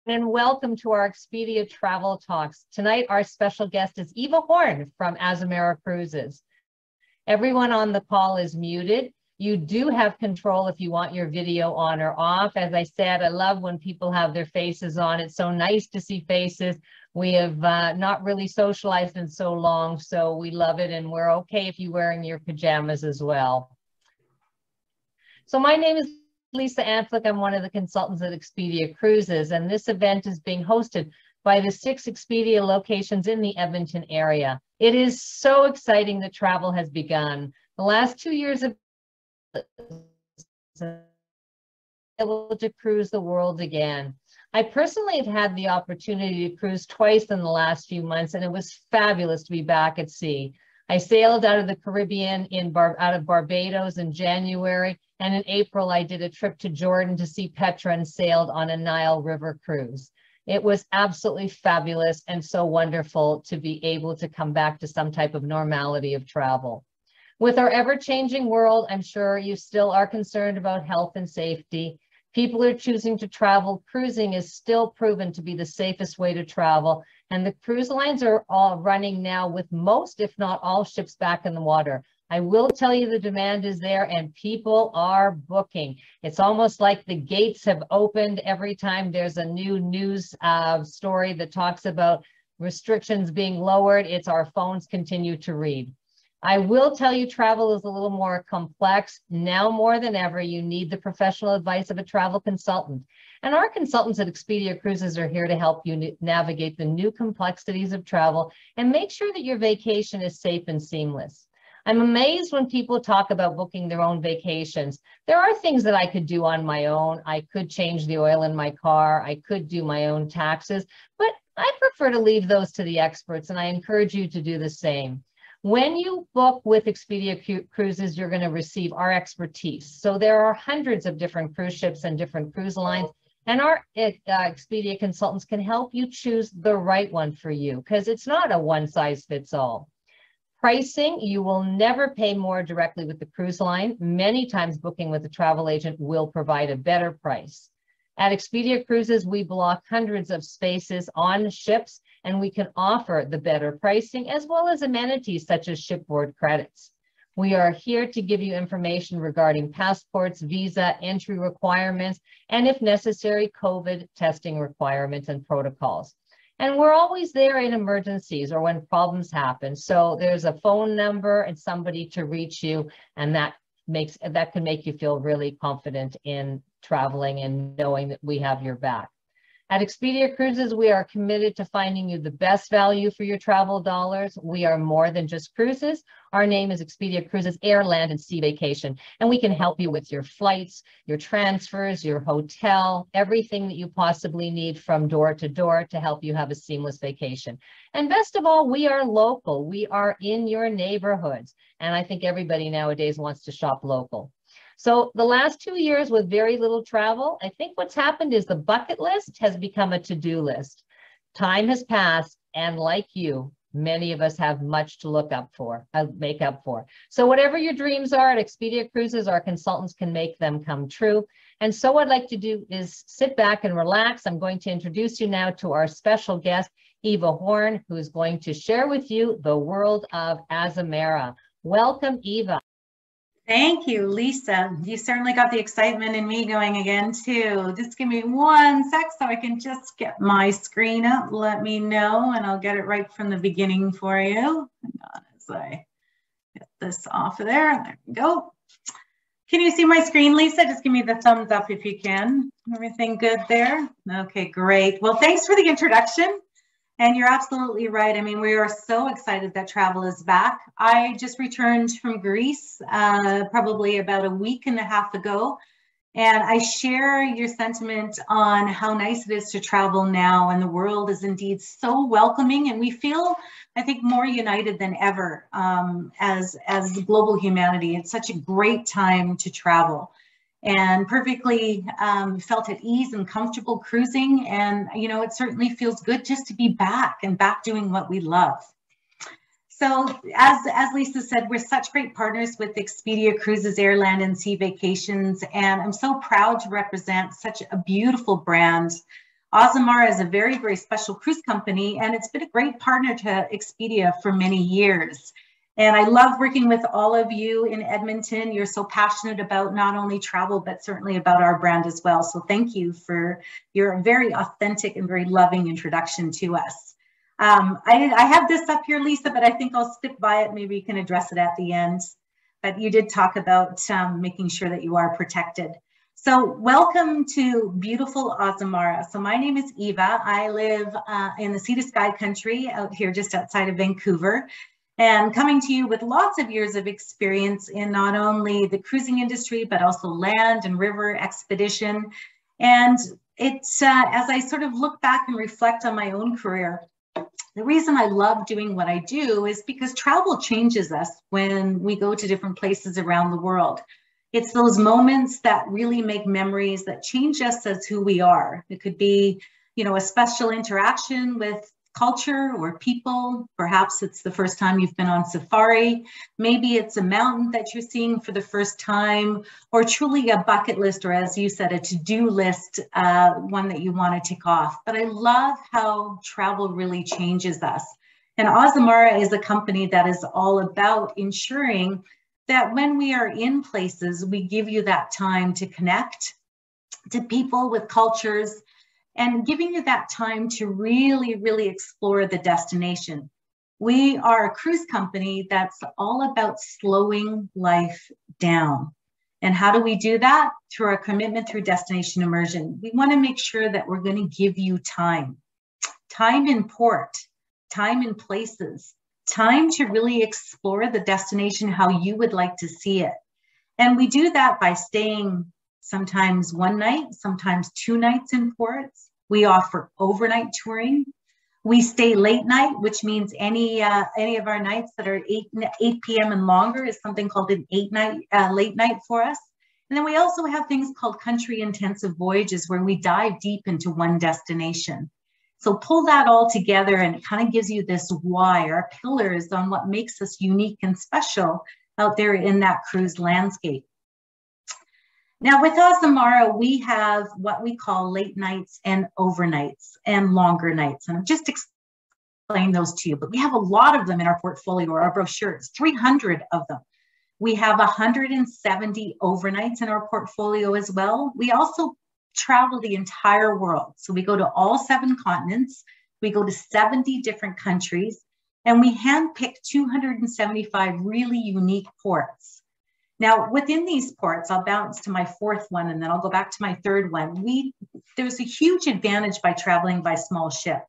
And welcome to our Expedia Travel Talks. Tonight, our special guest is Eva Horne from Azamara Cruises. Everyone on the call is muted. You do have control if you want your video on or off. As I said, I love when people have their faces on. It's so nice to see faces. We have not really socialized in so long, so we love it, and we're okay if you're wearing your pajamas as well. So my name is Lisa Antlick. I'm one of the consultants at Expedia Cruises, and this event is being hosted by the 6 Expedia locations in the Edmonton area. It is so exciting that travel has begun. The last 2 years have been able to cruise the world again. I personally have had the opportunity to cruise twice in the last few months, and it was fabulous to be back at sea. I sailed out of the Caribbean out of Barbados in January, and in April I did a trip to Jordan to see Petra and sailed on a Nile River cruise. It was absolutely fabulous and so wonderful to be able to come back to some type of normality of travel. With our ever-changing world, I'm sure you still are concerned about health and safety. People are choosing to travel. Cruising is still proven to be the safest way to travel, and the cruise lines are all running now with most, if not all, ships back in the water. I will tell you the demand is there and people are booking. It's almost like the gates have opened every time there's a new news story that talks about restrictions being lowered. It's our phones continue to read. I will tell you travel is a little more complex. Now more than ever, you need the professional advice of a travel consultant. And our consultants at Expedia Cruises are here to help you navigate the new complexities of travel and make sure that your vacation is safe and seamless. I'm amazed when people talk about booking their own vacations. There are things that I could do on my own. I could change the oil in my car. I could do my own taxes, but I prefer to leave those to the experts, and I encourage you to do the same. When you book with Expedia Cruises, you're going to receive our expertise. So there are hundreds of different cruise ships and different cruise lines, and our Expedia consultants can help you choose the right one for you, because it's not a one-size-fits-all. Pricing, you will never pay more directly with the cruise line. Many times booking with a travel agent will provide a better price. At Expedia Cruises, we block hundreds of spaces on ships, and we can offer the better pricing as well as amenities such as shipboard credits. We are here to give you information regarding passports, visa, entry requirements, and if necessary, COVID testing requirements and protocols. And we're always there in emergencies or when problems happen. So there's a phone number and somebody to reach you, and that can make you feel really confident in traveling and knowing that we have your back. At Expedia Cruises, we are committed to finding you the best value for your travel dollars. We are more than just cruises. Our name is Expedia Cruises Air, Land, and Sea Vacation, and we can help you with your flights, your transfers, your hotel, everything that you possibly need from door to help you have a seamless vacation. And best of all, we are local. We are in your neighborhoods, and I think everybody nowadays wants to shop local. So the last 2 years with very little travel, I think what's happened is the bucket list has become a to-do list. Time has passed, and like you, many of us have much to make up for. So whatever your dreams are at Expedia Cruises, our consultants can make them come true. And so what I'd like to do is sit back and relax. I'm going to introduce you now to our special guest, Eva Horne, who is going to share with you the world of Azamara. Welcome, Eva. Thank you, Lisa. You certainly got the excitement in me going again, too. Just give me 1 sec so I can just get my screen up. Let me know, and I'll get it right from the beginning for you. Hang on as I get this off of there. There we go. Can you see my screen, Lisa? Just give me the thumbs up if you can. Everything good there? Okay, great. Well, thanks for the introduction. And you're absolutely right. I mean, we are so excited that travel is back. I just returned from Greece probably about a week and a half ago. And I share your sentiment on how nice it is to travel now. And the world is indeed so welcoming. And we feel, I think, more united than ever as global humanity. It's such a great time to travel. And perfectly felt at ease and comfortable cruising. And, you know, it certainly feels good just to be back doing what we love. So as Lisa said, we're such great partners with Expedia Cruises, Air, Land, and Sea Vacations. And I'm so proud to represent such a beautiful brand. Azamara is a very, very special cruise company, and it's been a great partner to Expedia for many years. And I love working with all of you in Edmonton. You're so passionate about not only travel, but certainly about our brand as well. So thank you for your very authentic and very loving introduction to us. I have this up here, Lisa, but I think I'll skip by it. Maybe you can address it at the end. But you did talk about making sure that you are protected. So welcome to beautiful Azamara. So my name is Eva. I live in the Sea to Sky country out here just outside of Vancouver, and coming to you with lots of years of experience in not only the cruising industry, but also land and river expedition. And it's as I sort of look back and reflect on my own career, the reason I love doing what I do is because travel changes us when we go to different places around the world. It's those moments that really make memories that change us as who we are. It could be, a special interaction with culture or people. Perhaps it's the first time you've been on safari. Maybe it's a mountain that you're seeing for the first time, or truly a bucket list, or as you said, a to-do list, one that you want to tick off. But I love how travel really changes us. And Azamara is a company that is all about ensuring that when we are in places, we give you that time to connect to people with cultures, and giving you that time to really, really explore the destination. We are a cruise company that's all about slowing life down. And how do we do that? Through our commitment through destination immersion. We want to make sure that we're going to give you time in port, time in places, time to really explore the destination how you would like to see it. And we do that by staying sometimes one night, sometimes 2 nights in ports. We offer overnight touring. We stay late night, which means any of our nights that are 8 p.m. and longer is something called an late night for us. And then we also have things called Country Intensive Voyages, where we dive deep into one destination. So pull that all together, and it kind of gives you this why, our pillars on what makes us unique and special out there in that cruise landscape. Now with Azamara, we have what we call late nights and overnights and longer nights. And I've just explained those to you, but we have a lot of them in our portfolio or our brochures, 300 of them. We have 170 overnights in our portfolio as well. We also travel the entire world. So we go to all 7 continents. We go to 70 different countries, and we handpick 275 really unique ports. Now, within these ports, I'll bounce to my 4th one, and then I'll go back to my 3rd one. There's a huge advantage by traveling by small ship.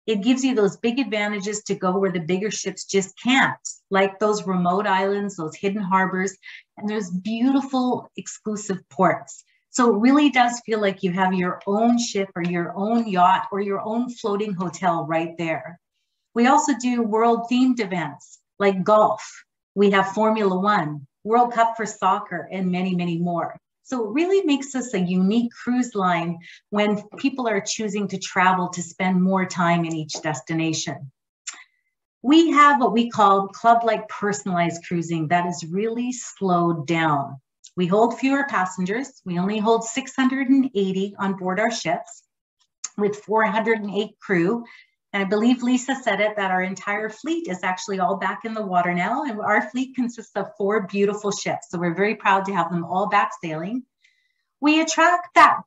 It gives you those big advantages to go where the bigger ships just can't, like those remote islands, those hidden harbors, and there's beautiful exclusive ports. So it really does feel like you have your own ship or your own yacht or your own floating hotel right there. We also do world-themed events like golf. We have Formula One, World Cup for soccer, and many, many more. So it really makes us a unique cruise line when people are choosing to travel to spend more time in each destination. We have what we call club-like personalized cruising that is really slowed down. We hold fewer passengers. We only hold 680 on board our ships with 408 crew. And I believe Lisa said it, that our entire fleet is actually all back in the water now. And our fleet consists of 4 beautiful ships. So we're very proud to have them all back sailing. We attract that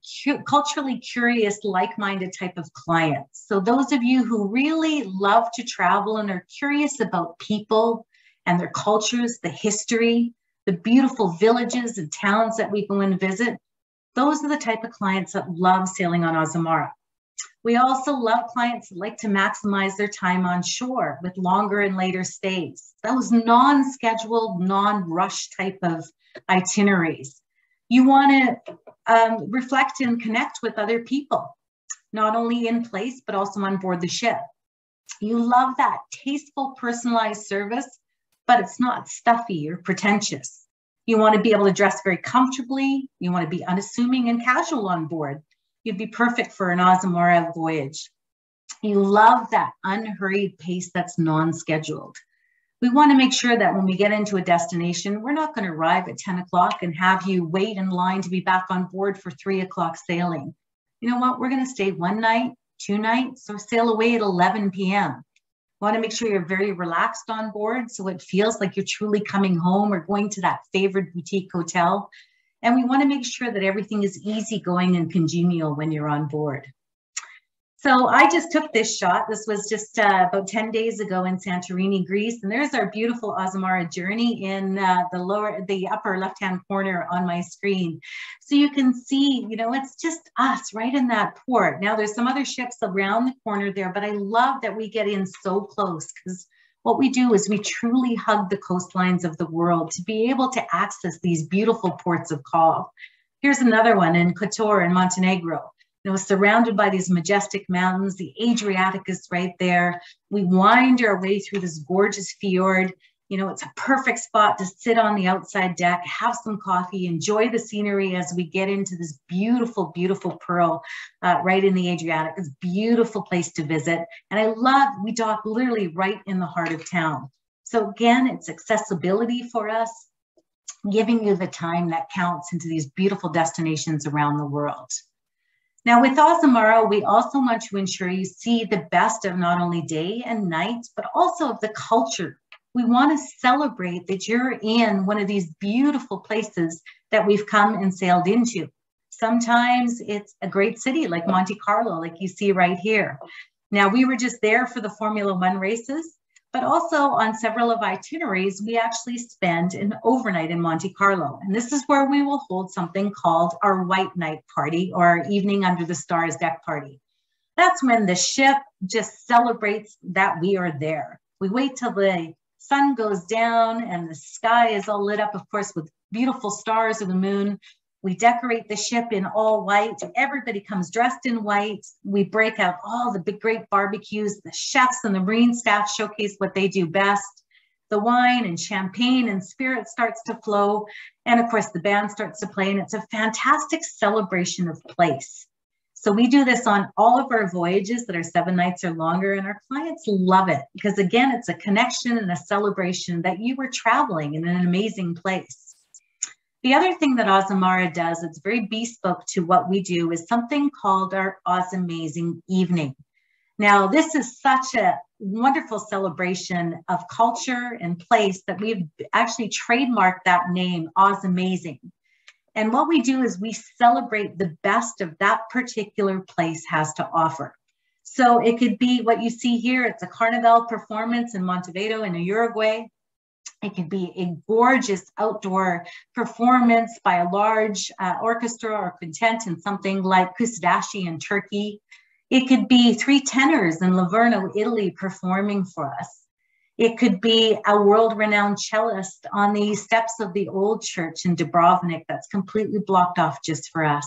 culturally curious, like-minded type of clients. So those of you who really love to travel and are curious about people and their cultures, the history, the beautiful villages and towns that we go and visit, those are the type of clients that love sailing on Azamara. We also love clients that like to maximize their time on shore with longer and later stays. Those non-scheduled, non-rush type of itineraries. You want to reflect and connect with other people, not only in place, but also on board the ship. You love that tasteful, personalized service, but it's not stuffy or pretentious. You want to be able to dress very comfortably. You want to be unassuming and casual on board. You'd be perfect for an Azamara voyage. You love that unhurried pace that's non-scheduled. We want to make sure that when we get into a destination, we're not going to arrive at 10 o'clock and have you wait in line to be back on board for 3 o'clock sailing. you know what, we're going to stay 1 night, 2 nights, or sail away at 11 p.m. Want to make sure you're very relaxed on board so it feels like you're truly coming home or going to that favorite boutique hotel. And we want to make sure that everything is easygoing and congenial when you're on board. So I just took this shot. This was just about 10 days ago in Santorini, Greece. And there's our beautiful Azamara journey in the upper left-hand corner on my screen. So you can see, you know, it's just us right in that port. Now there's some other ships around the corner there, but I love that we get in so close, because what we do is we truly hug the coastlines of the world to be able to access these beautiful ports of call. Here's another one in Kotor in Montenegro. You know, surrounded by these majestic mountains. The Adriatic is right there. We wind our way through this gorgeous fjord. You know, it's a perfect spot to sit on the outside deck, have some coffee, enjoy the scenery as we get into this beautiful, beautiful pearl right in the Adriatic. It's a beautiful place to visit. And I love, we dock literally right in the heart of town. So again, it's accessibility for us, giving you the time that counts into these beautiful destinations around the world. Now with Azamara, we also want to ensure you see the best of not only day and night, but also of the culture. We want to celebrate that you're in one of these beautiful places that we've come and sailed into. Sometimes it's a great city like Monte Carlo, like you see right here. Now we were just there for the Formula One races, but also on several of itineraries, we actually spend an overnight in Monte Carlo. And this is where we will hold something called our White Night Party, or our Evening Under the Stars deck party. That's when the ship just celebrates that we are there. We wait till the sun goes down and the sky is all lit up, of course, with beautiful stars of the moon. We decorate the ship in all white. Everybody comes dressed in white. We break out all the big, great barbecues. The chefs and the marine staff showcase what they do best. The wine and champagne and spirit starts to flow. And of course, the band starts to play, and it's a fantastic celebration of place. So we do this on all of our voyages that are 7 nights or longer, and our clients love it because, again, it's a connection and a celebration that you were traveling in an amazing place. The other thing that Azamara does, it's very bespoke to what we do, is something called our Azamazing Evening. Now, this is such a wonderful celebration of culture and place that we've actually trademarked that name, Azamazing. And what we do is we celebrate the best of that particular place has to offer. So it could be what you see here. It's a carnival performance in Montevideo in Uruguay. It could be a gorgeous outdoor performance by a large orchestra or quintet in something like Kusadasi in Turkey. It could be 3 tenors in Livorno, Italy, performing for us. It could be a world-renowned cellist on the steps of the old church in Dubrovnik that's completely blocked off just for us.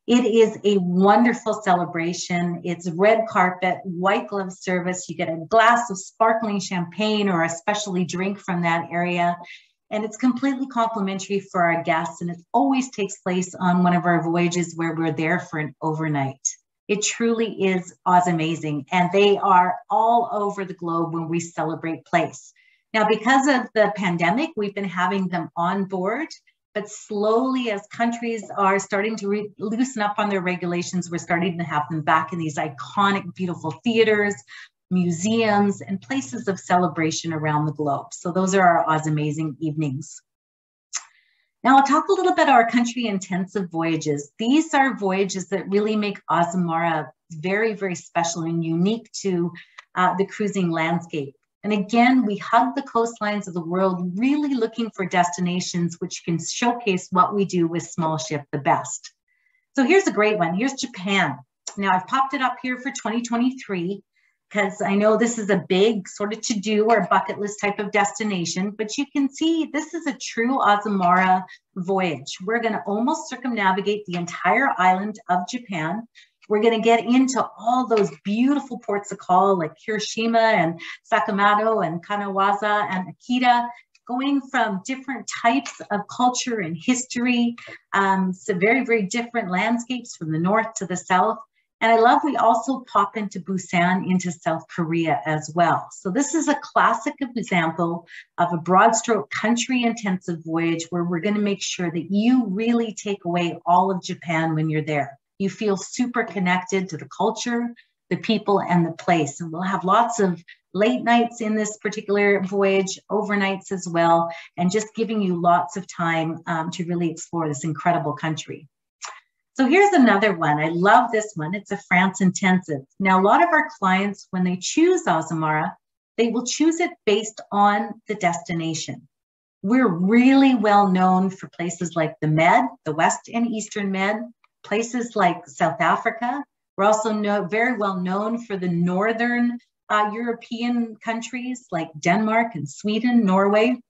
It is a wonderful celebration. It's red carpet, white glove service. You get a glass of sparkling champagne or a specialty drink from that area. And it's completely complimentary for our guests. And it always takes place on one of our voyages where we're there for an overnight. It truly is amazing. And they are all over the globe when we celebrate place. Now, because of the pandemic, we've been having them on board. But slowly, as countries are starting to loosen up on their regulations, we're starting to have them back in these iconic, beautiful theaters, museums, and places of celebration around the globe. So those are our Azamazing evenings. Now I'll talk a little bit about our country intensive voyages. These are voyages that really make Azamara very, very special and unique to the cruising landscape. And again, we hug the coastlines of the world, really looking for destinations which can showcase what we do with small ship the best. So here's a great one. Here's Japan. Now I've popped it up here for 2023 because I know this is a big sort of to-do or bucket list type of destination, but you can see this is a true Azamara voyage. We're going to almost circumnavigate the entire island of Japan. We're going to get into all those beautiful ports of call like Hiroshima and Sakamoto and Kanazawa and Akita, going from different types of culture and history, so very, very different landscapes from the north to the south. And I love we also pop into Busan, into South Korea as well. So this is a classic example of a broad stroke country intensive voyage where we're going to make sure that you really take away all of Japan when you're there. You feel super connected to the culture, the people, and the place. And we'll have lots of late nights in this particular voyage, overnights as well, and just giving you lots of time to really explore this incredible country. So here's another one. I love this one. It's a France intensive. Now, a lot of our clients, when they choose Azamara, they will choose it based on the destination. We're really well known for places like the Med, the West and Eastern Med, places like South Africa. We're also very well known for the Northern European countries like Denmark and Sweden, Norway,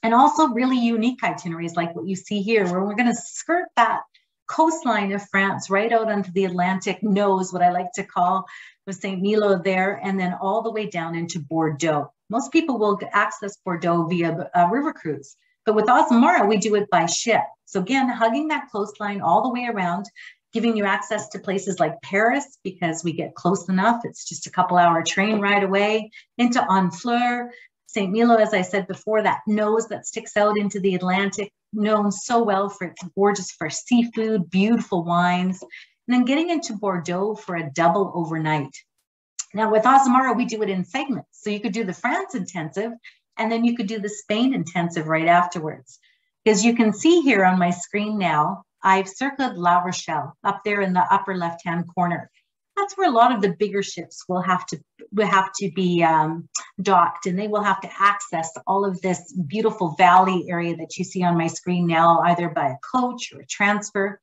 and also really unique itineraries like what you see here, where we're going to skirt that coastline of France right out onto the Atlantic nose, what I like to call with St. Milo there, and then all the way down into Bordeaux. Most people will access Bordeaux via a river cruise, but with Azamara, we do it by ship. So again, hugging that coastline all the way around, giving you access to places like Paris because we get close enough. It's just a couple-hour train ride away into Honfleur. St. Milo, as I said before, that nose that sticks out into the Atlantic, known so well for its gorgeous fresh seafood, beautiful wines, and then getting into Bordeaux for a double overnight. Now with Azamara, we do it in segments. So you could do the France intensive, and then you could do the Spain intensive right afterwards. As you can see here on my screen now, I've circled La Rochelle up there in the upper left-hand corner. That's where a lot of the bigger ships will have to be docked, and they will have to access all of this beautiful valley area that you see on my screen now, either by a coach or a transfer.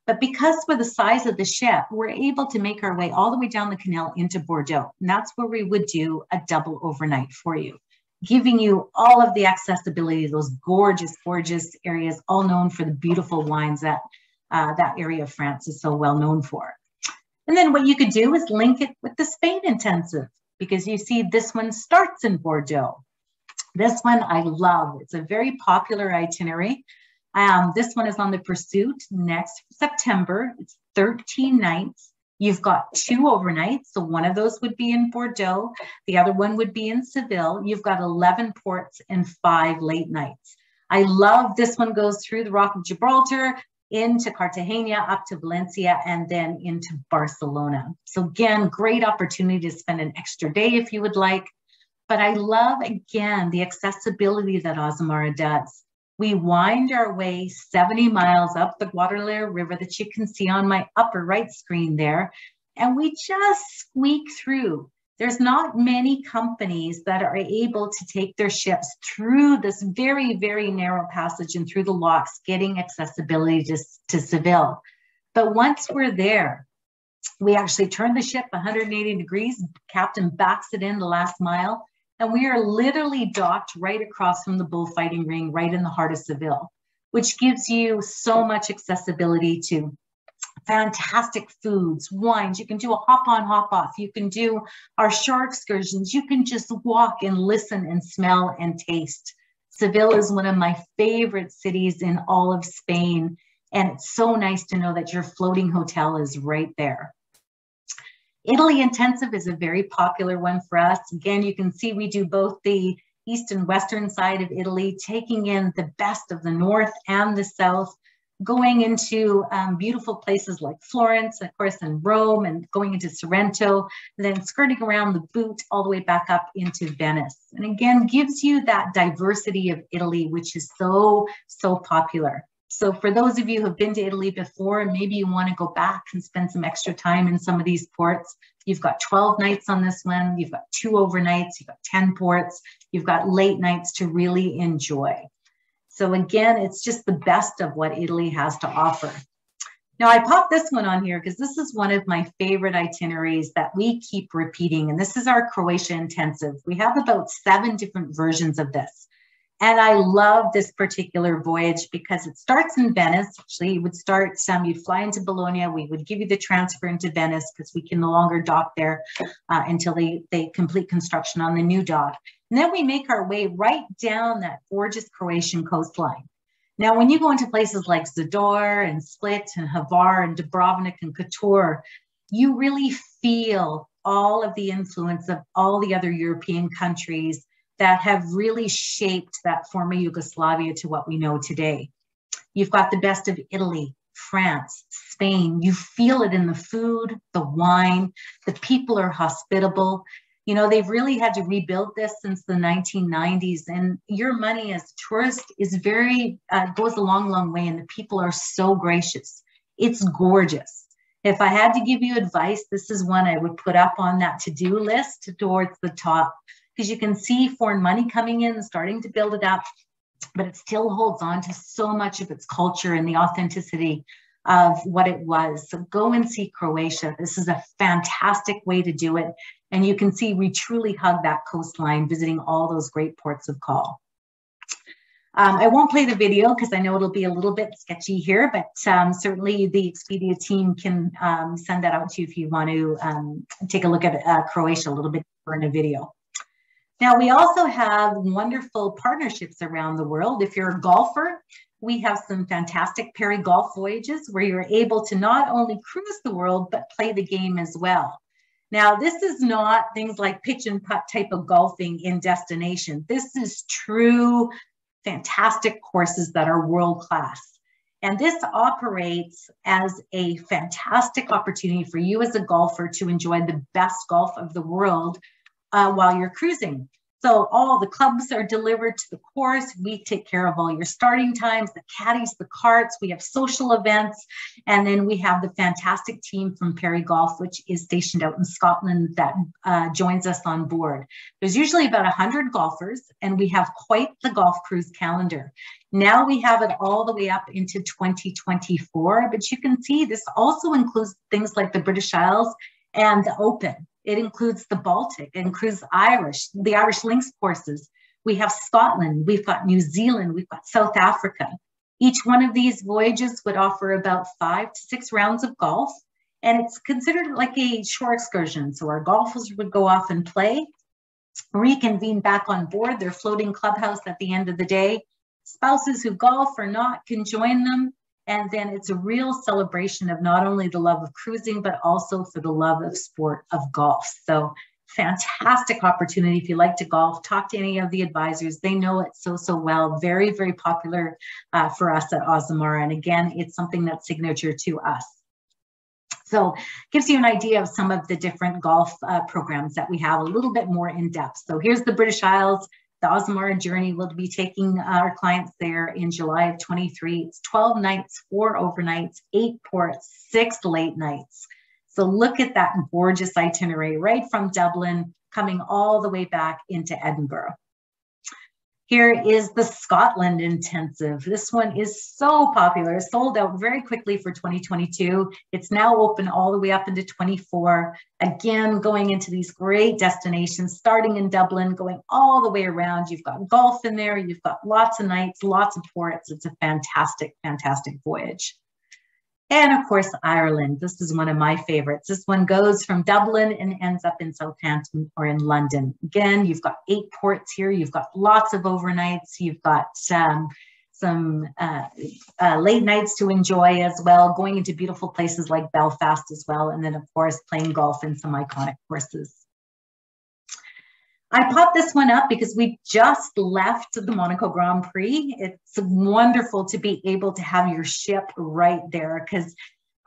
But because we're the size of the ship, we're able to make our way all the way down the canal into Bordeaux. And that's where we would do a double overnight for you, giving you all of the accessibility, those gorgeous, gorgeous areas, all known for the beautiful wines that that area of France is so well known for. And then what you could do is link it with the Spain intensive, because you see this one starts in Bordeaux. This one I love. It's a very popular itinerary. This one is on the Pursuit next September. It's 13 nights. You've got 2 overnights. So one of those would be in Bordeaux. The other one would be in Seville. You've got 11 ports and 5 late nights. I love this one. Goes through the Rock of Gibraltar, into Cartagena, up to Valencia, and then into Barcelona. So again, great opportunity to spend an extra day if you would like. But I love, again, the accessibility that Azamara does. We wind our way 70 miles up the Guadalquivir River that you can see on my upper right screen there, and we just squeak through. There's not many companies that are able to take their ships through this very, very narrow passage and through the locks, getting accessibility to Seville. But once we're there, we actually turn the ship 180 degrees, captain backs it in the last mile, and we are literally docked right across from the bullfighting ring, right in the heart of Seville, which gives you so much accessibility to fantastic foods, wines. You can do a hop on, hop off. You can do our shore excursions. You can just walk and listen and smell and taste. Seville is one of my favorite cities in all of Spain. And it's so nice to know that your floating hotel is right there. Italy Intensive is a very popular one for us. Again, you can see we do both the east and western side of Italy, taking in the best of the north and the south, going into beautiful places like Florence, of course, and Rome, and going into Sorrento, and then skirting around the boot all the way back up into Venice. And again, gives you that diversity of Italy, which is so, so popular. So for those of you who have been to Italy before, and maybe you want to go back and spend some extra time in some of these ports, you've got 12 nights on this one, you've got 2 overnights, you've got 10 ports, you've got late nights to really enjoy. So again, it's just the best of what Italy has to offer. Now I popped this one on here because this is one of my favorite itineraries that we keep repeating, and this is our Croatia Intensive. We have about 7 different versions of this. And I love this particular voyage because it starts in Venice. Actually, you would start, you'd fly into Bologna. We would give you the transfer into Venice because we can no longer dock there until they complete construction on the new dock. And then we make our way right down that gorgeous Croatian coastline. Now, when you go into places like Zadar and Split and Hvar and Dubrovnik and Kotor, you really feel all of the influence of all the other European countries that have really shaped that former Yugoslavia to what we know today. You've got the best of Italy, France, Spain. You feel it in the food, the wine, the people are hospitable. You know, they've really had to rebuild this since the 1990s, and your money as a tourist is goes a long, long way, and the people are so gracious. It's gorgeous. If I had to give you advice, this is one I would put up on that to-do list towards the top, because you can see foreign money coming in and starting to build it up, but it still holds on to so much of its culture and the authenticity of what it was. So go and see Croatia. This is a fantastic way to do it. And you can see we truly hug that coastline, visiting all those great ports of call. I won't play the video because I know it'll be a little bit sketchy here, but certainly the Expedia team can send that out to you if you want to take a look at Croatia a little bit in a video. Now, we also have wonderful partnerships around the world. If you're a golfer, we have some fantastic Perry golf voyages where you're able to not only cruise the world, but play the game as well. Now, this is not things like pitch and putt type of golfing in destination. This is true, fantastic courses that are world-class. And this operates as a fantastic opportunity for you as a golfer to enjoy the best golf of the world while you're cruising. So all the clubs are delivered to the course. We take care of all your starting times, the caddies, the carts. We have social events. And then we have the fantastic team from Perry Golf, which is stationed out in Scotland, that joins us on board. There's usually about 100 golfers, and we have quite the golf cruise calendar. Now we have it all the way up into 2024, but you can see this also includes things like the British Isles and the Open. It includes the Baltic, it includes the Irish Links courses. We have Scotland, we've got New Zealand, we've got South Africa. Each one of these voyages would offer about 5 to 6 rounds of golf, and it's considered like a shore excursion. So our golfers would go off and play, reconvene back on board their floating clubhouse at the end of the day. Spouses who golf or not can join them. And then it's a real celebration of not only the love of cruising, but also for the love of sport of golf. So fantastic opportunity. If you like to golf, talk to any of the advisors. They know it so well. Very, very popular for us at Azamara. And again, it's something that's signature to us. So gives you an idea of some of the different golf programs that we have a little bit more in depth. So here's the British Isles. The Azamara journey will be taking our clients there in July of 23. It's 12 nights, 4 overnights, 8 ports, 6 late nights. So look at that gorgeous itinerary right from Dublin, coming all the way back into Edinburgh. Here is the Scotland Intensive. This one is so popular, sold out very quickly for 2022. It's now open all the way up into 24. Again, going into these great destinations, starting in Dublin, going all the way around. You've got golf in there, you've got lots of nights, lots of ports. It's a fantastic, fantastic voyage. And of course, Ireland. This is one of my favorites. This one goes from Dublin and ends up in Southampton or in London. Again, you've got 8 ports here. You've got lots of overnights. You've got some late nights to enjoy as well, going into beautiful places like Belfast as well. And then, of course, playing golf in some iconic courses. I popped this one up because we just left the Monaco Grand Prix. It's wonderful to be able to have your ship right there, because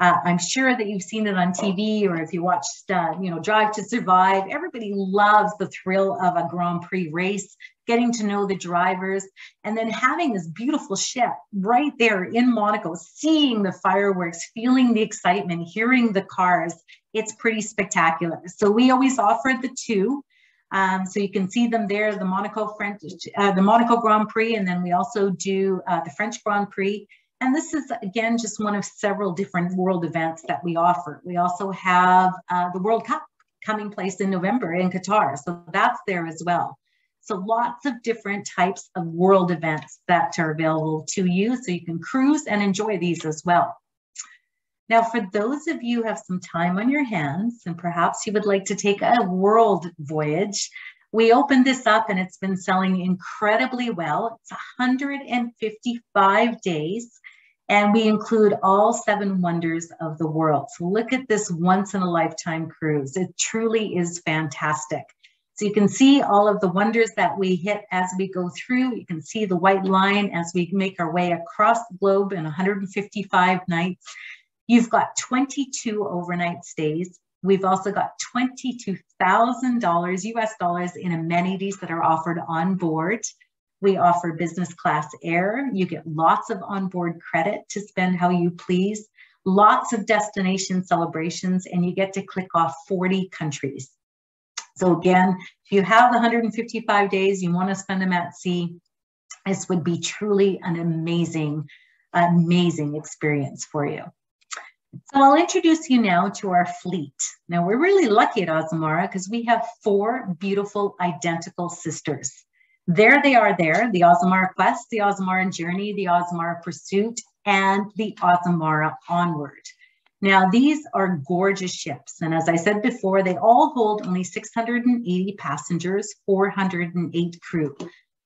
I'm sure that you've seen it on TV, or if you watched, Drive to Survive. Everybody loves the thrill of a Grand Prix race, getting to know the drivers, and then having this beautiful ship right there in Monaco, seeing the fireworks, feeling the excitement, hearing the cars. It's pretty spectacular. So we always offered the 2. So you can see them there, the Monaco Grand Prix, and then we also do the French Grand Prix. And this is, again, just one of several different world events that we offer. We also have the World Cup coming place in November in Qatar. So that's there as well. So lots of different types of world events that are available to you. So you can cruise and enjoy these as well. Now, for those of you who have some time on your hands, and perhaps you would like to take a world voyage, we opened this up and it's been selling incredibly well. It's 155 days, and we include all 7 wonders of the world. So look at this once-in-a-lifetime cruise. It truly is fantastic. So you can see all of the wonders that we hit as we go through. You can see the white line as we make our way across the globe in 155 nights. You've got 22 overnight stays. We've also got $22,000 US dollars in amenities that are offered on board. We offer business class air. You get lots of onboard credit to spend how you please, lots of destination celebrations, and you get to click off 40 countries. So again, if you have the 155 days, you want to spend them at sea, this would be truly an amazing, amazing experience for you. So I'll introduce you now to our fleet. Now we're really lucky at Azamara because we have 4 beautiful identical sisters. There they are there, the Azamara Quest, the Azamara Journey, the Azamara Pursuit, and the Azamara Onward. Now these are gorgeous ships. And as I said before, they all hold only 680 passengers, 408 crew.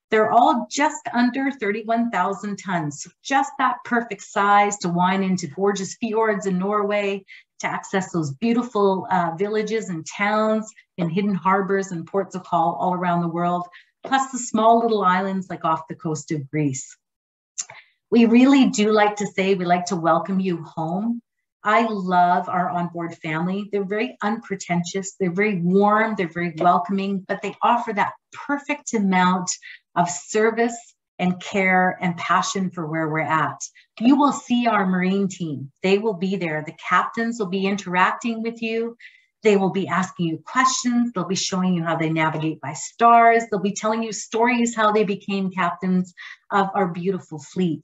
They're all just under 31,000 tons, so just that perfect size to wind into gorgeous fjords in Norway, to access those beautiful villages and towns and hidden harbors and ports of call all around the world, plus the small little islands like off the coast of Greece. We really do like to say we like to welcome you home. I love our onboard family. They're very unpretentious, they're very warm, they're very welcoming, but they offer that perfect amount of service and care and passion for where we're at. You will see our Marine team. They will be there. The captains will be interacting with you. They will be asking you questions. They'll be showing you how they navigate by stars. They'll be telling you stories how they became captains of our beautiful fleet.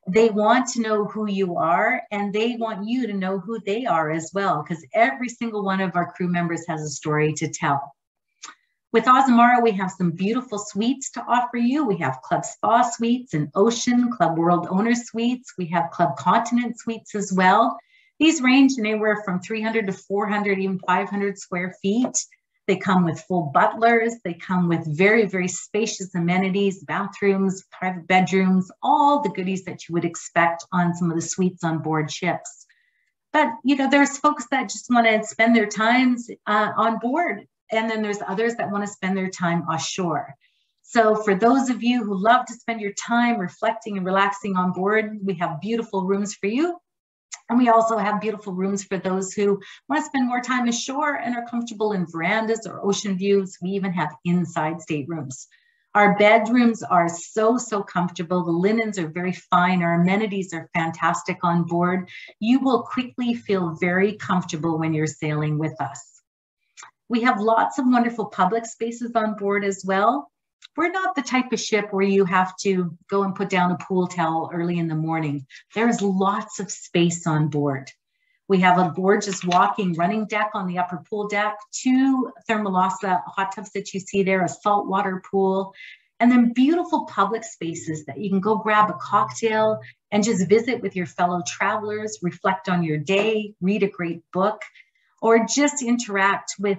They want to know who you are, and they want you to know who they are as well, because every single one of our crew members has a story to tell. With Azamara, we have some beautiful suites to offer you. We have Club Spa suites and Ocean, Club World Owner suites. We have Club Continent suites as well. These range anywhere from 300 to 400, even 500 square feet. They come with full butlers. They come with very, very spacious amenities, bathrooms, private bedrooms, all the goodies that you would expect on some of the suites on board ships. But, you know, there's folks that just want to spend their times on board. And then there's others that want to spend their time offshore. So for those of you who love to spend your time reflecting and relaxing on board, we have beautiful rooms for you. And we also have beautiful rooms for those who want to spend more time ashore and are comfortable in verandas or ocean views. We even have inside staterooms. Our bedrooms are so comfortable. The linens are very fine. Our amenities are fantastic on board. You will quickly feel very comfortable when you're sailing with us. We have lots of wonderful public spaces on board as well. We're not the type of ship where you have to go and put down a pool towel early in the morning. There is lots of space on board. We have a gorgeous walking running deck on the upper pool deck, 2 Thermalasa hot tubs that you see there, a saltwater pool, and then beautiful public spaces that you can go grab a cocktail and just visit with your fellow travelers, reflect on your day, read a great book, or just interact with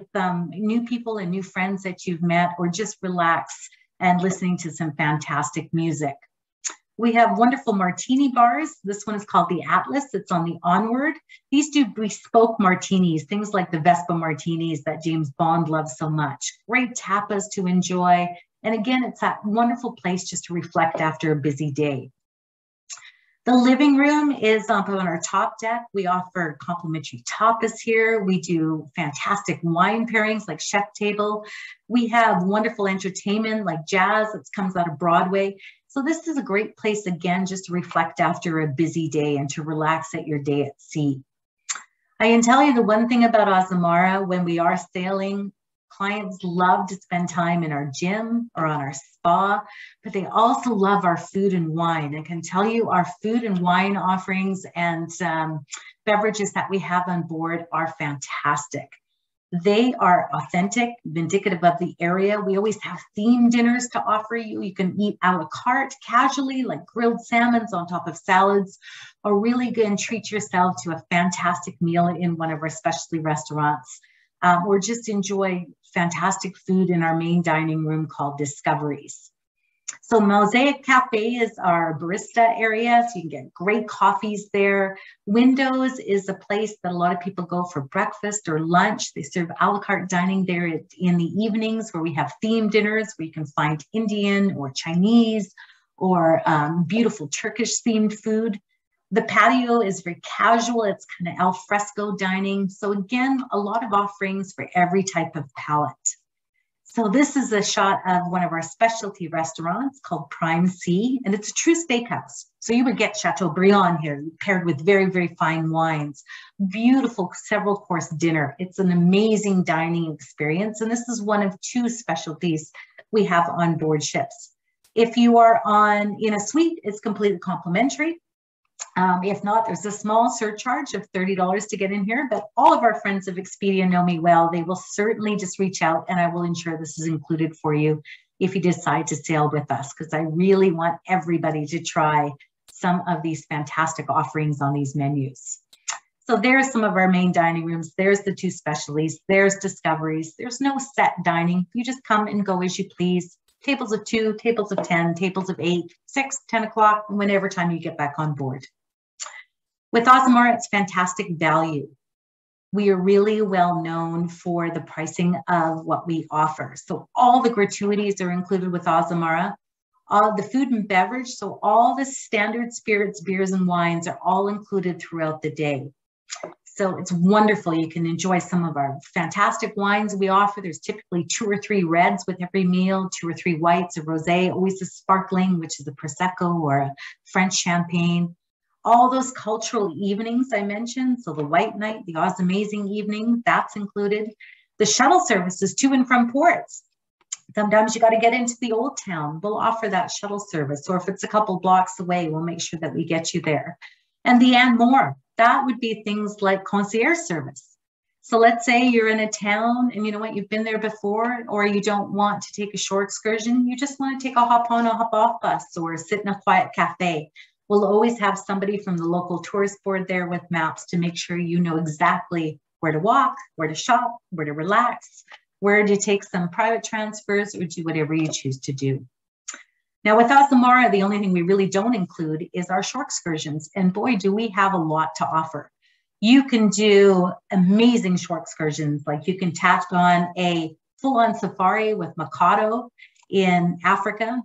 new people and new friends that you've met, or just relax and listening to some fantastic music. We have wonderful martini bars. This one is called the Atlas. It's on the Onward. These do bespoke martinis, things like the Vespa martinis that James Bond loves so much. Great tapas to enjoy. And again, it's that wonderful place just to reflect after a busy day. The living room is up on our top deck. We offer complimentary tapas here. We do fantastic wine pairings like Chef Table. We have wonderful entertainment like jazz that comes out of Broadway. So this is a great place, again, just to reflect after a busy day and to relax at your day at sea. I can tell you the one thing about Azamara, when we are sailing, clients love to spend time in our gym or on our spa, but they also love our food and wine. I can tell you our food and wine offerings and beverages that we have on board are fantastic. They are authentic, indicative of the area. We always have themed dinners to offer you. You can eat a la carte casually, like grilled salmons on top of salads, or really go and treat yourself to a fantastic meal in one of our specialty restaurants. Or just enjoy fantastic food in our main dining room called Discoveries. So Mosaic Cafe is our barista area, so you can get great coffees there. Windows is a place that a lot of people go for breakfast or lunch. They serve a la carte dining there in the evenings, where we have themed dinners where you can find Indian or Chinese or beautiful Turkish themed food. The patio is very casual. It's kind of al fresco dining. So again, a lot of offerings for every type of palate. So this is a shot of one of our specialty restaurants called Prime Sea, and it's a true steakhouse. So you would get Chateaubriand here, paired with very, very fine wines. Beautiful several course dinner. It's an amazing dining experience, and this is one of two specialties we have on board ships. If you are in a suite, it's completely complimentary. If not, there's a small surcharge of $30 to get in here, but all of our friends of Expedia know me well. They will certainly just reach out, and I will ensure this is included for you if you decide to sail with us, because I really want everybody to try some of these fantastic offerings on these menus. So there's some of our main dining rooms. There's the two specialties. There's discoveries. There's no set dining. You just come and go as you please. Tables of 2, tables of 10, tables of 8, 6, 10 o'clock, whenever time you get back on board. With Azamara, it's fantastic value. We are really well known for the pricing of what we offer. So all the gratuities are included with Azamara. All the food and beverage, so all the standard spirits, beers, and wines are all included throughout the day. So it's wonderful. You can enjoy some of our fantastic wines we offer. There's typically 2 or 3 reds with every meal, 2 or 3 whites, a rosé, always a sparkling, which is a Prosecco or a French champagne. All those cultural evenings I mentioned, so the White Night, the Amazing Evening, that's included. The shuttle services to and from ports. Sometimes you got to get into the old town. We'll offer that shuttle service, or if it's a couple blocks away, we'll make sure that we get you there. And the and more, that would be things like concierge service. So let's say you're in a town and you know what, you've been there before, or you don't want to take a shore excursion. You just want to take a hop on, a hop off bus or sit in a quiet cafe. We'll always have somebody from the local tourist board there with maps to make sure you know exactly where to walk, where to shop, where to relax, where to take some private transfers or do whatever you choose to do. Now with Azamara, the only thing we really don't include is our shore excursions. And boy, do we have a lot to offer. You can do amazing shore excursions, like you can tack on a full-on safari with Mikado in Africa.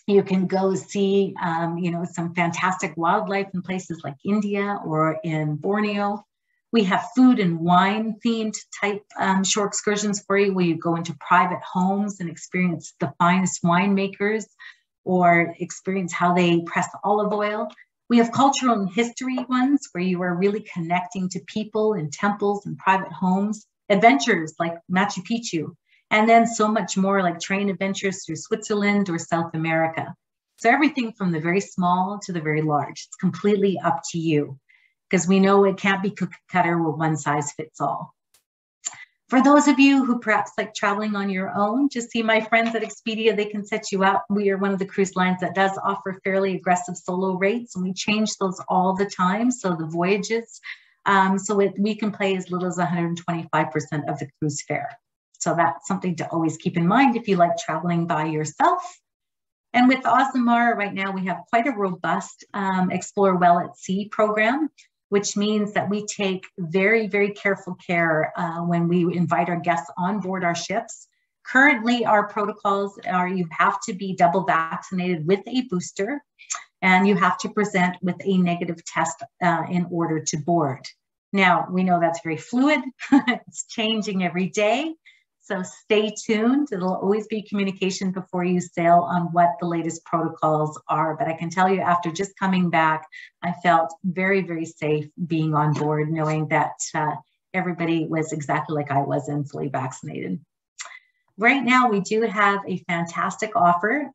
You can go see, some fantastic wildlife in places like India or in Borneo. We have food and wine themed type shore excursions for you, where you go into private homes and experience the finest winemakers or experience how they press olive oil. We have cultural and history ones where you are really connecting to people in temples and private homes. Adventures like Machu Picchu. And then so much more like train adventures through Switzerland or South America. So everything from the very small to the very large. It's completely up to you, because we know it can't be cookie cutter where one size fits all. For those of you who perhaps like traveling on your own, just see my friends at Expedia, they can set you up. We are one of the cruise lines that does offer fairly aggressive solo rates, and we change those all the time. So the voyages, we can pay as little as 125% of the cruise fare. So that's something to always keep in mind if you like traveling by yourself. And with Azamara right now, we have quite a robust Explore Well at Sea program, which means that we take very, very careful care when we invite our guests on board our ships. Currently, our protocols are you have to be double vaccinated with a booster, and you have to present with a negative test in order to board. Now, we know that's very fluid. It's changing every day. So stay tuned. It'll always be communication before you sail on what the latest protocols are. But I can tell you, after just coming back, I felt very, very safe being on board, knowing that everybody was exactly like I was and fully vaccinated. Right now, we do have a fantastic offer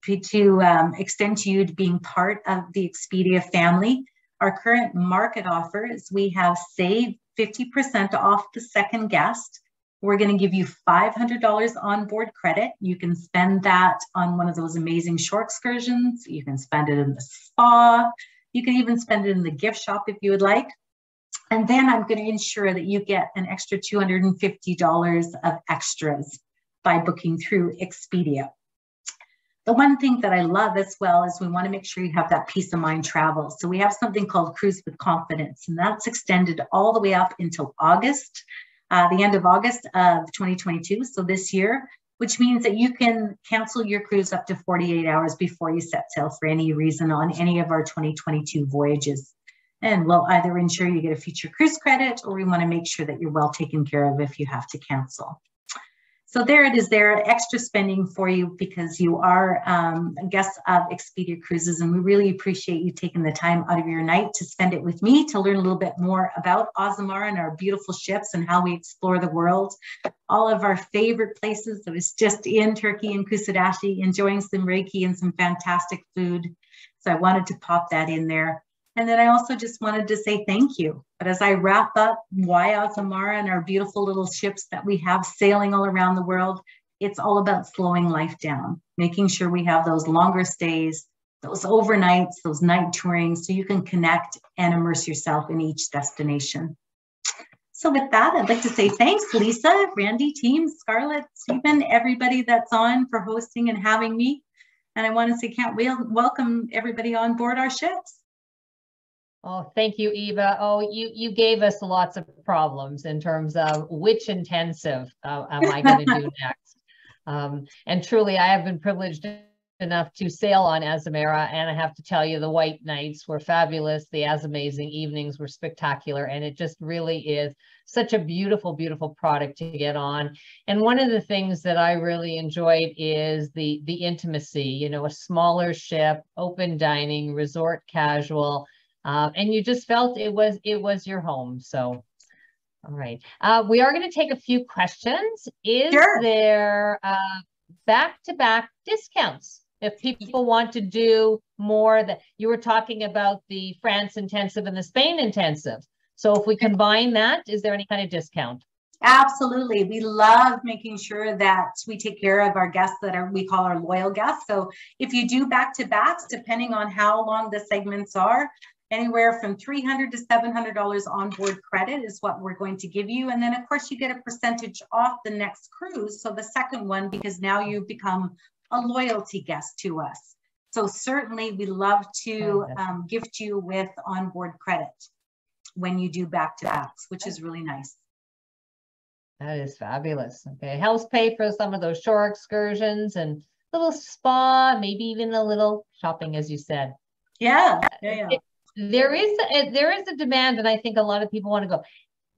to extend to you to being part of the Expedia family. Our current market offer is we have saved 50% off the second guest. We're going to give you $500 onboard credit. You can spend that on one of those amazing shore excursions. You can spend it in the spa. You can even spend it in the gift shop if you would like. And then I'm going to ensure that you get an extra $250 of extras by booking through Expedia. The one thing that I love as well is we want to make sure you have that peace of mind travel. So we have something called Cruise with Confidence, and that's extended all the way up until August, the end of August of 2022. So this year, which means that you can cancel your cruise up to 48 hours before you set sail for any reason on any of our 2022 voyages. And we'll either ensure you get a future cruise credit, or we want to make sure that you're well taken care of if you have to cancel. So there it is there, extra spending for you because you are a guest of Expedia Cruises, and we really appreciate you taking the time out of your night to spend it with me to learn a little bit more about Azamara and our beautiful ships and how we explore the world. All of our favorite places. I was just in Turkey and Kusadasi enjoying some Reiki and some fantastic food. So I wanted to pop that in there. And then I also just wanted to say thank you. But as I wrap up why Azamara and our beautiful little ships that we have sailing all around the world, it's all about slowing life down, making sure we have those longer stays, those overnights, those night tourings, so you can connect and immerse yourself in each destination. So with that, I'd like to say thanks, Lisa, Randy, team, Scarlett, Stephen, everybody that's on for hosting and having me. And I want to say, welcome everybody on board our ships. Oh, thank you, Eva. Oh, you gave us lots of problems in terms of which intensive am I going to do next. And truly, I have been privileged enough to sail on Azamara, and I have to tell you, the white nights were fabulous. The As Amazing evenings were spectacular, and it just really is such a beautiful, beautiful product to get on. And one of the things that I really enjoyed is the intimacy. You know, a smaller ship, open dining, resort casual. And you just felt it was your home. So, all right. We are going to take a few questions. Is there back-to-back discounts if people want to do more? That you were talking about the France intensive and the Spain intensive. So if we combine that, is there any kind of discount? Absolutely. We love making sure that we take care of our guests that we call our loyal guests. So if you do back-to-backs, depending on how long the segments are, anywhere from $300 to $700 onboard credit is what we're going to give you. And then of course you get a percentage off the next cruise. So the second one, because now you've become a loyalty guest to us. So certainly we love to gift you with onboard credit when you do back-to-backs, which is really nice. That is fabulous. Okay, helps pay for some of those shore excursions and a little spa, maybe even a little shopping, as you said. Yeah. There is a demand, and I think a lot of people want to go.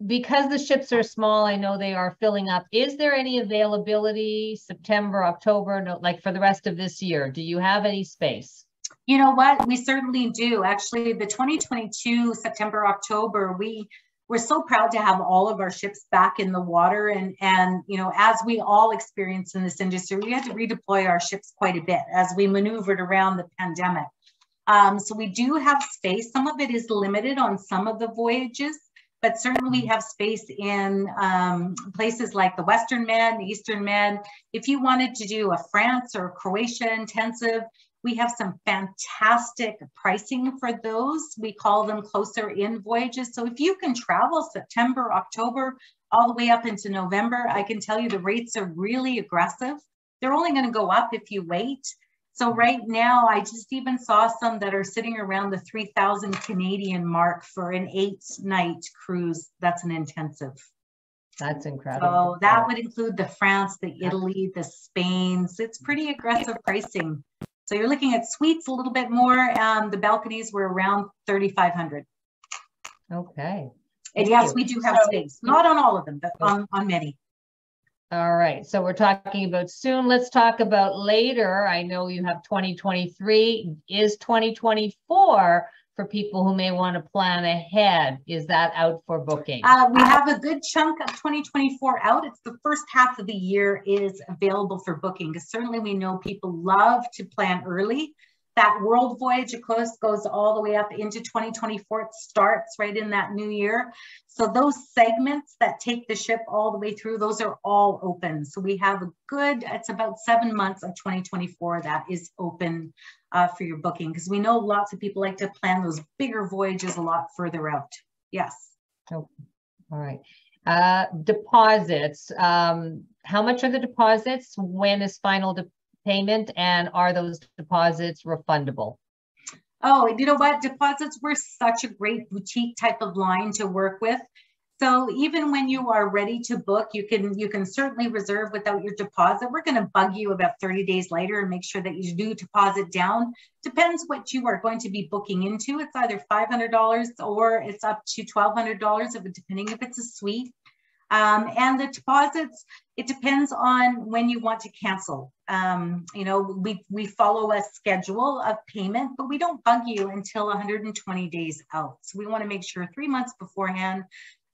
Because the ships are small, I know they are filling up. Is there any availability September, October, like for the rest of this year? Do you have any space? You know what? We certainly do. Actually, the 2022 September, October, we're so proud to have all of our ships back in the water. And you know, as we all experience in this industry, we had to redeploy our ships quite a bit as we maneuvered around the pandemic. So we do have space. Some of it is limited on some of the voyages, but certainly we have space in places like the Western Med, the Eastern Med. If you wanted to do a France or Croatia intensive, we have some fantastic pricing for those. We call them closer in voyages. So if you can travel September, October, all the way up into November, I can tell you the rates are really aggressive. They're only going to go up if you wait. So right now, I just even saw some that are sitting around the 3,000 Canadian mark for an 8-night cruise. That's an intensive. That's incredible. So that would include the France, the Italy, the Spains. It's pretty aggressive pricing. So you're looking at suites a little bit more. The balconies were around 3,500. Okay. And yes, we do have space. Not on all of them, but on many. All right, so we're talking about soon. Let's talk about later. I know you have 2023. Is 2024 for people who may want to plan ahead? Is that out for booking? We have a good chunk of 2024 out. It's the first half of the year is available for booking, because certainly we know people love to plan early. That world voyage, of course, goes all the way up into 2024. It starts right in that new year. So those segments that take the ship all the way through, those are all open. So we have a good, it's about 7 months of 2024 that is open for your booking, because we know lots of people like to plan those bigger voyages a lot further out. Yes. Oh, all right. Deposits. How much are the deposits? When is final payment, and are those deposits refundable? Oh, you know what? Deposits were such a great boutique type of line to work with. So even when you are ready to book, you can certainly reserve without your deposit. We're going to bug you about 30 days later and make sure that you do deposit down. Depends what you are going to be booking into. It's either $500 or it's up to $1,200, depending if it's a suite. And the deposits, it depends on when you want to cancel. You know, we follow a schedule of payment, but we don't bug you until 120 days out. So we want to make sure 3 months beforehand,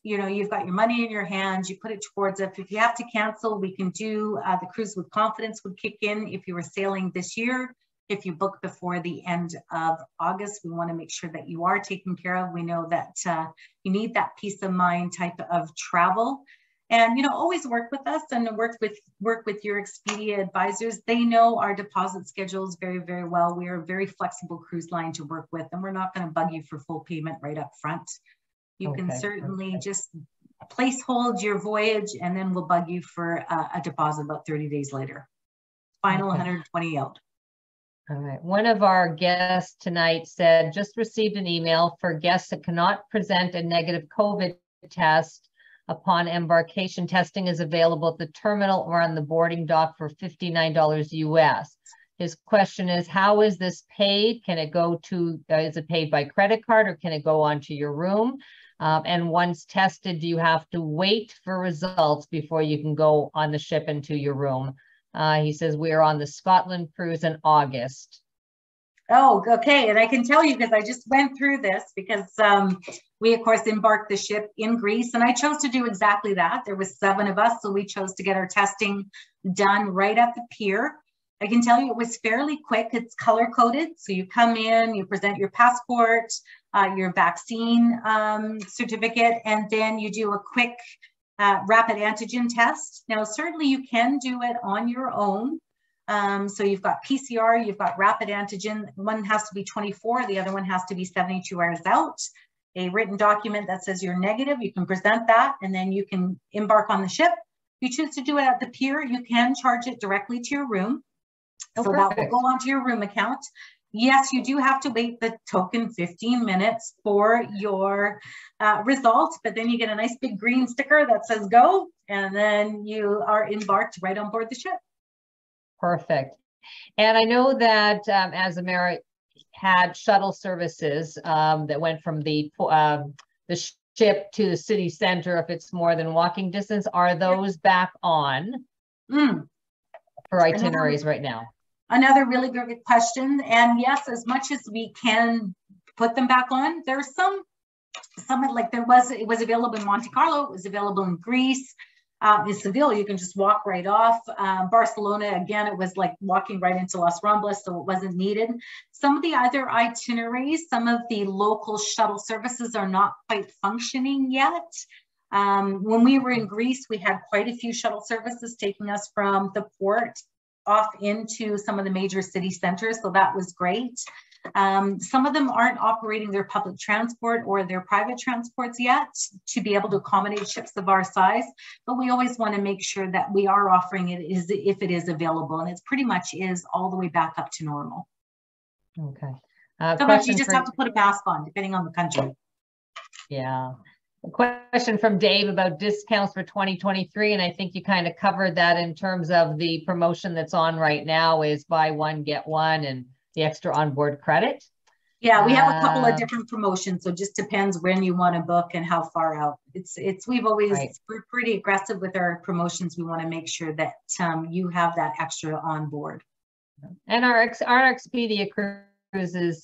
you know, you've got your money in your hands, you put it towards it. If you have to cancel, we can do the cruise with confidence would kick in if you were sailing this year. If you book before the end of August, we want to make sure that you are taken care of. We know that you need that peace of mind type of travel. And, you know, always work with us and work with your Expedia advisors. They know our deposit schedules very, very well. We are a very flexible cruise line to work with, and we're not going to bug you for full payment right up front. You can certainly just placehold your voyage, and then we'll bug you for a deposit about 30 days later. Final 120 out. All right. One of our guests tonight said, just received an email for guests that cannot present a negative COVID test upon embarkation. Testing is available at the terminal or on the boarding dock for $59 US. His question is, how is this paid? Can it go to, is it paid by credit card or can it go onto your room? And once tested, do you have to wait for results before you can go on the ship into your room? He says, we are on the Scotland cruise in August. Oh, okay. And I can tell you because I just went through this because we, of course, embarked the ship in Greece, and I chose to do exactly that. There was 7 of us, so we chose to get our testing done right at the pier. I can tell you it was fairly quick. It's color coded. So you come in, you present your passport, your vaccine certificate, and then you do a quick rapid antigen test. Now, certainly you can do it on your own. So you've got PCR, you've got rapid antigen. One has to be 24, the other one has to be 72 hours out. A written document that says you're negative, you can present that, and then you can embark on the ship. If you choose to do it at the pier, you can charge it directly to your room. So that will go onto your room account. Yes, you do have to wait the token 15 minutes for your results, but then you get a nice big green sticker that says go, and then you are embarked right on board the ship. Perfect. And I know that Azamara had shuttle services that went from the ship to the city center if it's more than walking distance. Are those back on for itineraries right now? Another really good question. And yes, as much as we can put them back on, there's some like it was available in Monte Carlo, it was available in Greece. In Seville, you can just walk right off. Barcelona, again, it was like walking right into Las Ramblas, so it wasn't needed. Some of the other itineraries, some of the local shuttle services are not quite functioning yet. When we were in Greece, we had quite a few shuttle services taking us from the port off into some of the major city centers, so that was great. Some of them aren't operating their public transport or their private transports yet to be able to accommodate ships of our size, but we always want to make sure that we are offering it if it is available, and it pretty much is all the way back up to normal. Okay. Sometimes you just have to put a mask on, depending on the country. Yeah. A question from Dave about discounts for 2023, and I think you kind of covered that in terms of the promotion that's on right now is buy one, get one, and the extra onboard credit. Yeah, we have a couple of different promotions, so it just depends when you want to book and how far out. We're pretty aggressive with our promotions. We want to make sure that you have that extra on board. And our Expedia Cruises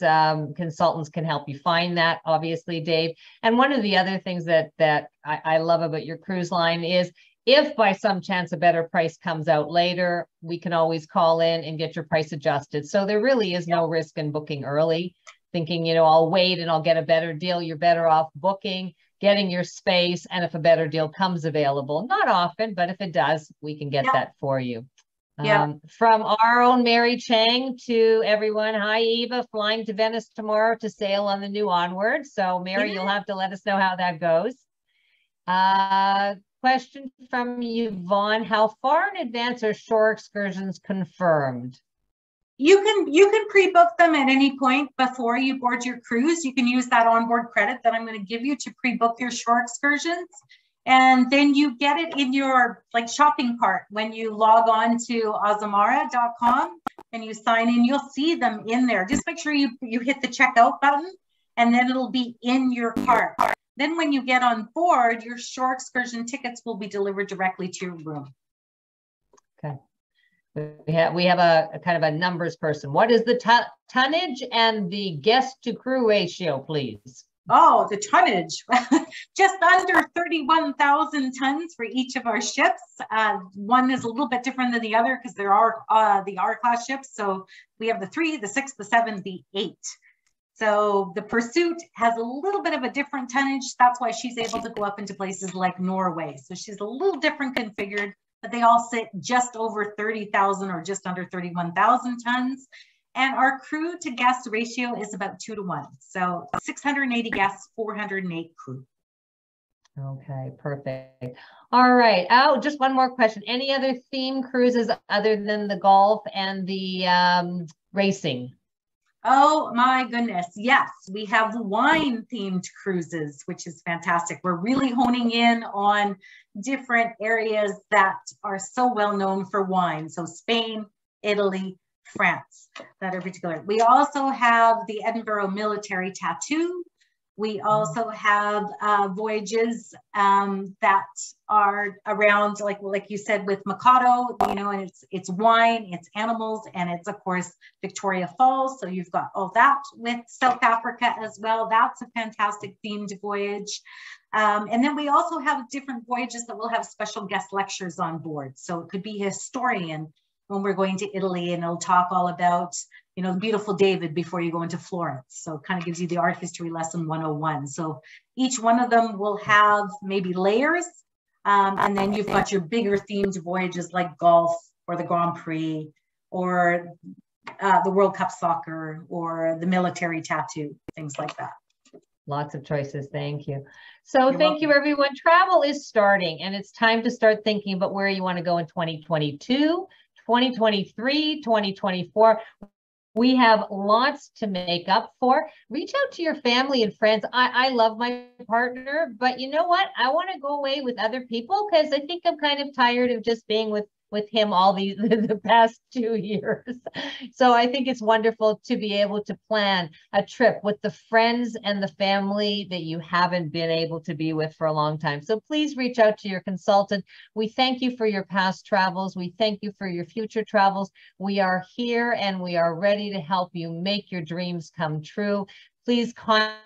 consultants can help you find that, obviously, Dave. And one of the other things that I love about your cruise line is if by some chance a better price comes out later, we can always call in and get your price adjusted. So there really is no risk in booking early, thinking, you know, I'll wait and I'll get a better deal. You're better off booking, getting your space, and if a better deal comes available, not often, but if it does, we can get that for you. From our own Mary Chang to everyone, hi Eva, flying to Venice tomorrow to sail on the new Onward. So Mary, you'll have to let us know how that goes. question from Yvonne. How far in advance are shore excursions confirmed? You can pre-book them at any point before you board your cruise. You can use that onboard credit that I'm going to give you to pre-book your shore excursions. And then you get it in your shopping cart when you log on to azamara.com and you sign in. You'll see them in there. Just make sure you hit the checkout button, and then it'll be in your cart. Then when you get on board, your shore excursion tickets will be delivered directly to your room. Okay. We have a kind of a numbers person. What is the tonnage and the guest to crew ratio, please? Oh, the tonnage, just under 31,000 tons for each of our ships. One is a little bit different than the other because there are the R-class ships. So we have the 3, the 6, the 7, the 8. So the Pursuit has a little bit of a different tonnage. That's why she's able to go up into places like Norway. So she's a little different configured, but they all sit just over 30,000 or just under 31,000 tons. And our crew to guest ratio is about 2 to 1. So 680 guests, 408 crew. Okay, perfect. All right. Oh, just one more question. Any other theme cruises other than the golf and the racing? Oh my goodness. Yes, we have wine themed cruises, which is fantastic. We're really honing in on different areas that are so well known for wine. So Spain, Italy, France, that are particular. We also have the Edinburgh military tattoo. We also have voyages that are around, like you said, with Mikado, and it's wine, it's animals, and it's of course Victoria Falls. So you've got all that with South Africa as well. That's a fantastic themed voyage. And then we also have different voyages that will have special guest lectures on board. So it could be a historian when we're going to Italy, and it'll talk all about, the beautiful David before you go into Florence. So it kind of gives you the art history lesson 101. So each one of them will have maybe layers. And then you've got your bigger themed voyages like golf or the Grand Prix or the World Cup soccer or the military tattoo, things like that. Lots of choices. Thank you. So thank you, everyone. Travel is starting, and it's time to start thinking about where you want to go in 2022. 2023, 2024. We have lots to make up for. Reach out to your family and friends. I love my partner, but you know what? I want to go away with other people because I think I'm kind of tired of just being with him all the past 2 years. So I think it's wonderful to be able to plan a trip with the friends and the family that you haven't been able to be with for a long time. So please reach out to your consultant. We thank you for your past travels. We thank you for your future travels. We are here and we are ready to help you make your dreams come true. Please contact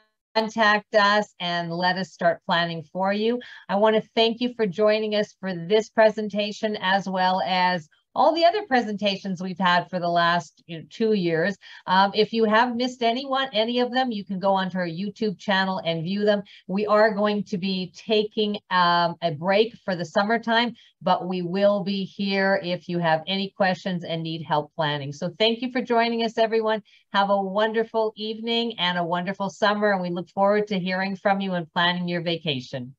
us and let us start planning for you. I want to thank you for joining us for this presentation, as well as all the other presentations we've had for the last 2 years. If you have missed any of them, you can go onto our YouTube channel and view them. We are going to be taking a break for the summertime, but we will be here if you have any questions and need help planning. So thank you for joining us, everyone. Have a wonderful evening and a wonderful summer, and we look forward to hearing from you and planning your vacation.